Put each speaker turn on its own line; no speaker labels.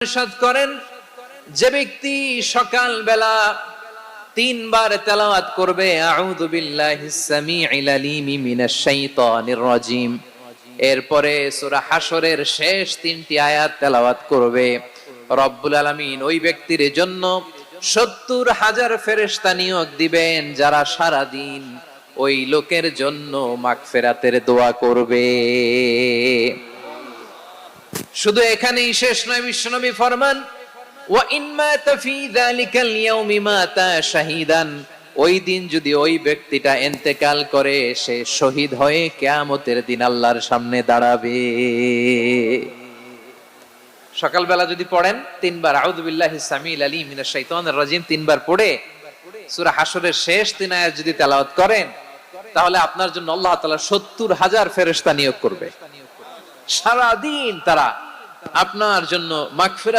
ইরশাদ করেন, যে ব্যক্তি সকাল বেলা 3 বার তেলাওয়াত করবে আউযু বিল্লাহিস সামিউল আলিম মিনাশ শাইতানির রাজিম, এরপরে সূরা হাশরের শেষ 3টি আয়াত তেলাওয়াত করবে, রব্বুল আলামিন ওই ব্যক্তির জন্য 70,000 ফেরেশতা নিয়োগ দিবেন যারা সারা দিন ওই লোকের জন্য মাগফিরাতের দোয়া করবে। শুধু এখানেই শেষ নয়, বিশ্বনবী ফরমান ওয়া ইন মাতা ফি যালিকাল ইয়াউমি মাতা শাহীদান, ওই দিন যদি ওই ব্যক্তিটা ইন্তেকাল করে সে শহীদ হয়ে কিয়ামতের দিন আল্লাহর সামনে দাঁড়াবে। সকালবেলা যদি পড়েন 3 বার আউযু বিল্লাহিস সামিউল আলিম মিনাশ শাইতানির রাজিম 3 বার পড়ে সূরা হাশরের শেষ 3 আয়াত যদি তেলাওয়াত করেন, তাহলে আপনার জন্য আল্লাহ তাআলা 70,000 ফেরেশতা নিয়োগ করবে। সারা দিন তারা আপনার জন্য মাগফিরাত